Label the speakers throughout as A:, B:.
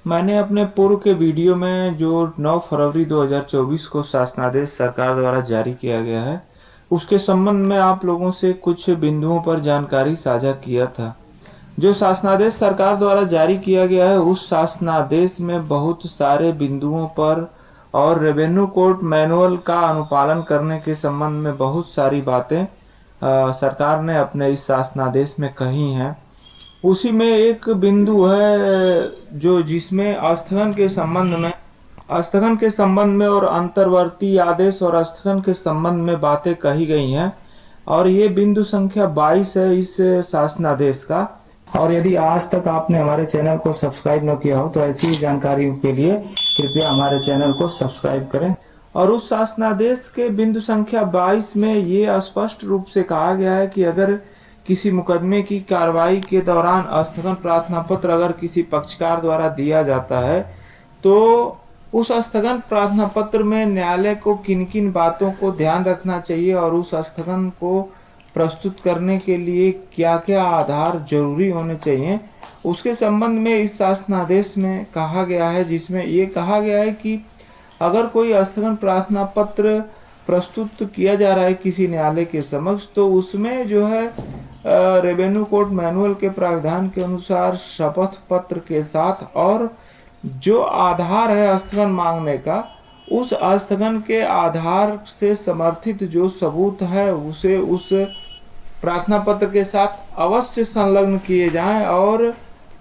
A: मैंने अपने पूर्व के वीडियो में जो 9 फरवरी 2024 को शासनादेश सरकार द्वारा जारी किया गया है, उसके संबंध में आप लोगों से कुछ बिंदुओं पर जानकारी साझा किया था। जो शासनादेश सरकार द्वारा जारी किया गया है, उस शासनादेश में बहुत सारे बिंदुओं पर और रेवेन्यू कोड मैनुअल का अनुपालन करने के संबंध में बहुत सारी बातें सरकार ने अपने इस शासनादेश में कही हैं। उसी में एक बिंदु है जो जिसमें स्थगन के संबंध में और अंतर्वर्ती आदेश और स्थगन के संबंध में बातें कही गई हैं, और ये बिंदु संख्या 22 है इस शासनादेश का। और यदि आज तक आपने हमारे चैनल को सब्सक्राइब न किया हो तो ऐसी ही जानकारी के लिए कृपया हमारे चैनल को सब्सक्राइब करें। और उस शासनादेश के बिंदु संख्या 22 में ये स्पष्ट रूप से कहा गया है कि अगर किसी मुकदमे की कार्रवाई के दौरान स्थगन प्रार्थना पत्र अगर किसी पक्षकार द्वारा दिया जाता है, तो उस स्थगन प्रार्थना पत्र में न्यायालय को किन किन बातों को ध्यान रखना चाहिए और उस स्थगन को प्रस्तुत करने के लिए क्या क्या आधार जरूरी होने चाहिए, उसके संबंध में इस शासनादेश में कहा गया है। जिसमें ये कहा गया है कि अगर कोई स्थगन प्रार्थना पत्र प्रस्तुत किया जा रहा है किसी न्यायालय के समक्ष, तो उसमें जो है रेवेन्यू कोड मैनुअल के प्रावधान के अनुसार शपथ पत्र के साथ और जो आधार है स्थगन मांगने का, उस स्थगन के आधार से समर्थित जो सबूत है उसे उस प्रार्थना पत्र के साथ अवश्य संलग्न किए जाएं। और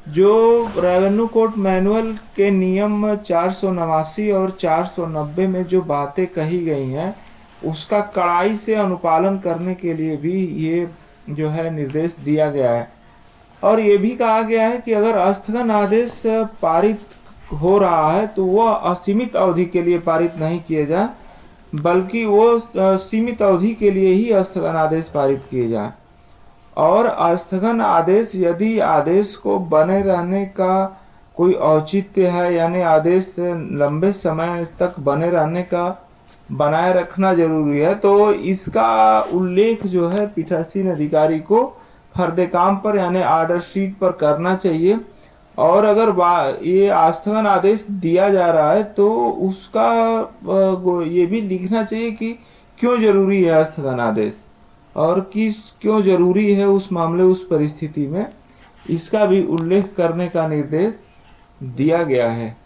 A: जो रेवेन्यू कोड मैनुअल के नियम 489 और 490 में जो बातें कही गई हैं, उसका कड़ाई से अनुपालन करने के लिए भी ये जो है निर्देश दिया गया है। और ये भी कहा गया है कि अगर स्थगन आदेश पारित हो रहा है तो वह असीमित अवधि के लिए पारित नहीं किए जाए, बल्कि वो सीमित अवधि के लिए ही स्थगन आदेश पारित किए जाए। और स्थगन आदेश यदि आदेश को बने रहने का कोई औचित्य है, यानी आदेश लंबे समय तक बने रहने का बनाए रखना जरूरी है, तो इसका उल्लेख जो है पीठासीन अधिकारी को फर्दे काम पर यानी ऑर्डर शीट पर करना चाहिए। और अगर ये स्थगन आदेश दिया जा रहा है तो उसका ये भी लिखना चाहिए कि क्यों जरूरी है स्थगन आदेश और क्यों जरूरी है उस मामले उस परिस्थिति में, इसका भी उल्लेख करने का निर्देश दिया गया है।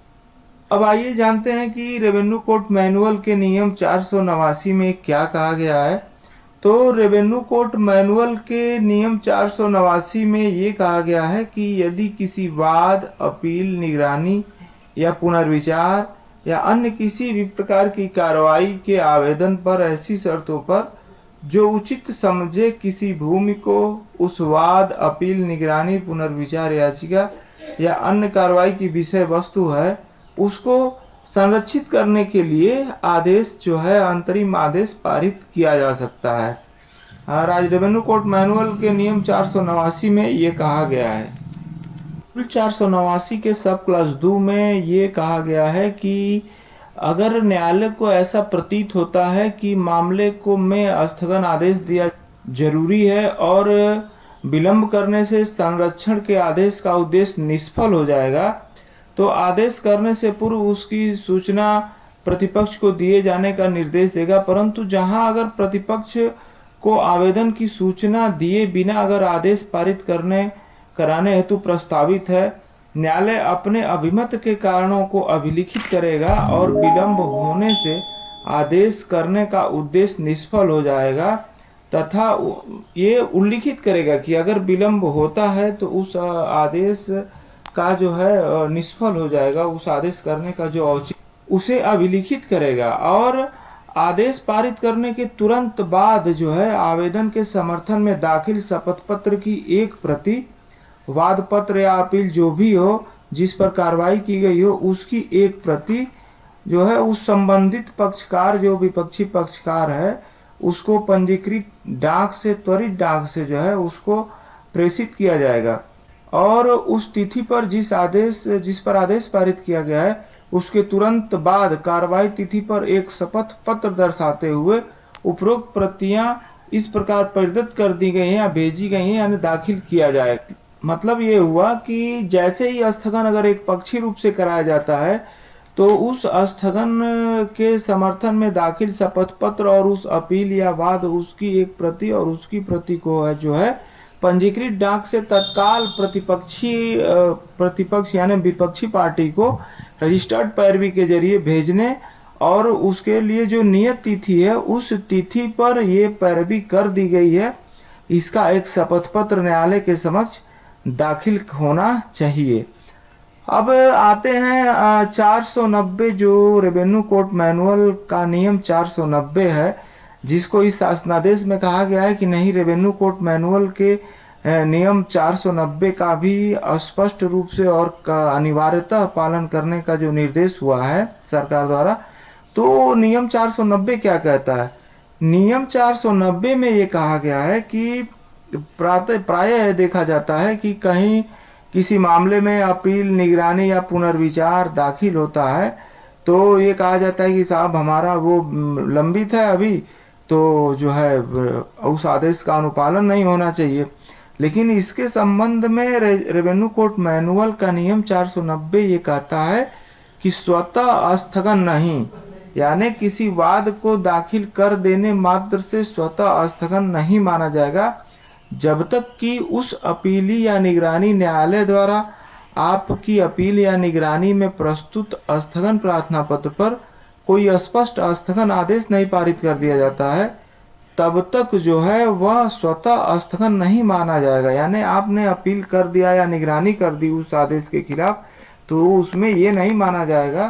A: अब आइए जानते हैं कि रेवेन्यू कोड मैनुअल के नियम 489 में क्या कहा गया है। तो रेवेन्यू कोड मैनुअल के नियम 489 में ये कहा गया है कि यदि किसी वाद, अपील, निगरानी या पुनर्विचार या अन्य किसी भी प्रकार की कार्रवाई के आवेदन पर ऐसी शर्तों पर जो उचित समझे किसी भूमि को उस वाद, अपील, निगरानी, पुनर्विचार याचिका या अन्य कार्रवाई की विषय वस्तु है, उसको संरक्षित करने के लिए आदेश जो है अंतरिम आदेश पारित किया जा सकता है। आज रेवेन्यू कोड मैनुअल के नियम 489 में ये कहा गया है। 489 के सब क्लास 2 में ये कहा गया है कि अगर न्यायालय को ऐसा प्रतीत होता है कि मामले को में स्थगन आदेश दिया जरूरी है और विलंब करने से संरक्षण के आदेश का उद्देश्य निष्फल हो जाएगा, तो आदेश करने से पूर्व उसकी सूचना प्रतिपक्ष को दिए जाने का निर्देश देगा। परंतु जहां अगर प्रतिपक्ष को आवेदन की सूचना दिए बिना अगर आदेश पारित कराने हेतु प्रस्तावित है, न्यायालय अपने अभिमत के कारणों को अभिलिखित करेगा और विलंब होने से आदेश करने का उद्देश्य निष्फल हो जाएगा, तथा ये उल्लिखित करेगा कि अगर विलंब होता है तो उस आदेश का जो है निष्फल हो जाएगा, उस आदेश करने का जो औचित्य उसे अभिलिखित करेगा। और आदेश पारित करने के तुरंत बाद जो है आवेदन के समर्थन में दाखिल शपथ पत्र की एक प्रति, वाद पत्र या अपील जो भी हो जिस पर कार्रवाई की गई हो उसकी एक प्रति जो है उस संबंधित पक्षकार जो विपक्षी पक्षकार है उसको पंजीकृत डाक से, त्वरित डाक से जो है उसको प्रेषित किया जाएगा। और उस तिथि पर जिस पर आदेश पारित किया गया है उसके तुरंत बाद कार्रवाई तिथि पर एक शपथ पत्र दर्शाते हुए उपरोक्त प्रतियां इस प्रकार प्रदत्त कर दी गई हैं या भेजी गई हैं यानी दाखिल किया जाए। मतलब ये हुआ कि जैसे ही स्थगन अगर एक पक्षी रूप से कराया जाता है तो उस स्थगन के समर्थन में दाखिल शपथ पत्र और उस अपील या वाद उसकी एक प्रति और उसकी प्रति को है जो है पंजीकृत डाक से तत्काल प्रतिपक्ष यानी विपक्षी पार्टी को रजिस्टर्ड पैरवी के जरिए भेजने और उसके लिए जो नियत तिथि है उस तिथि पर ये पैरवी कर दी गई है, इसका एक शपथ पत्र न्यायालय के समक्ष दाखिल होना चाहिए। अब आते हैं 490 जो रेवेन्यू कोर्ट मैनुअल का नियम 490 है, जिसको इस शासनादेश में कहा गया है कि नहीं, रेवेन्यू कोर्ट मैनुअल के नियम 490 का भी स्पष्ट रूप से और अनिवार्यतः पालन करने का जो निर्देश हुआ है सरकार द्वारा। तो नियम 490 क्या कहता है? नियम 490 में ये कहा गया है कि प्रायः देखा जाता है कि कहीं किसी मामले में अपील, निगरानी या पुनर्विचार दाखिल होता है तो ये कहा जाता है कि साहब हमारा वो लंबित है अभी, तो जो है उस आदेश का अनुपालन नहीं होना चाहिए। लेकिन इसके संबंध में रेवेन्यू कोर्ट मैनुअल का नियम 490 ये कहता है कि स्वतः स्थगन नहीं, यानी किसी वाद को दाखिल कर देने मात्र से स्वतः स्थगन नहीं माना जाएगा जब तक कि उस अपीली या निगरानी न्यायालय द्वारा आपकी अपील या निगरानी में प्रस्तुत स्थगन प्रार्थना पत्र पर कोई स्पष्ट स्थगन आदेश नहीं पारित कर दिया जाता है, तब तक जो है वह स्वतः स्थगन नहीं माना जाएगा। यानी आपने अपील कर दिया या निगरानी कर दी उस आदेश के खिलाफ, तो उसमें ये नहीं माना जाएगा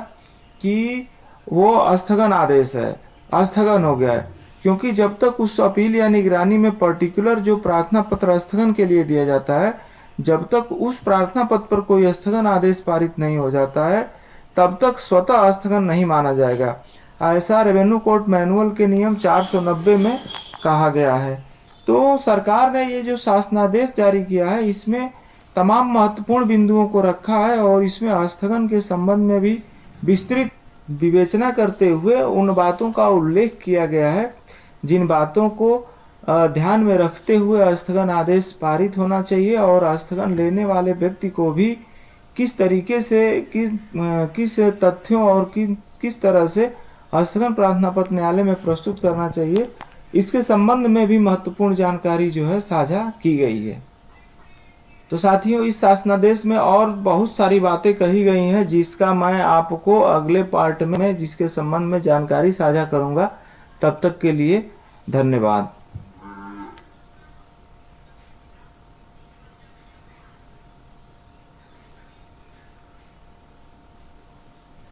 A: कि वो स्थगन आदेश है, स्थगन हो गया है, क्योंकि जब तक उस अपील या निगरानी में पर्टिकुलर जो प्रार्थना पत्र स्थगन के लिए दिया जाता है, जब तक उस प्रार्थना पत्र पर कोई स्थगन आदेश पारित नहीं हो जाता है तब तक स्वतः स्थगन नहीं माना जाएगा। ऐसा रेवेन्यू कोर्ट मैनुअल के नियम 490 में कहा गया है। तो सरकार ने ये जो शासनादेश जारी किया है इसमें तमाम महत्वपूर्ण बिंदुओं को रखा है और इसमें स्थगन के संबंध में भी विस्तृत विवेचना करते हुए उन बातों का उल्लेख किया गया है जिन बातों को ध्यान में रखते हुए स्थगन आदेश पारित होना चाहिए और स्थगन लेने वाले व्यक्ति को भी किस तरीके से किस तथ्यों और किस तरह से स्थगन प्रार्थना पत्र न्यायालय में प्रस्तुत करना चाहिए, इसके संबंध में भी महत्वपूर्ण जानकारी जो है साझा की गई है। तो साथियों, इस शासनादेश में और बहुत सारी बातें कही गई हैं जिसका मैं आपको अगले पार्ट में जिसके संबंध में जानकारी साझा करूंगा। तब तक के लिए धन्यवाद।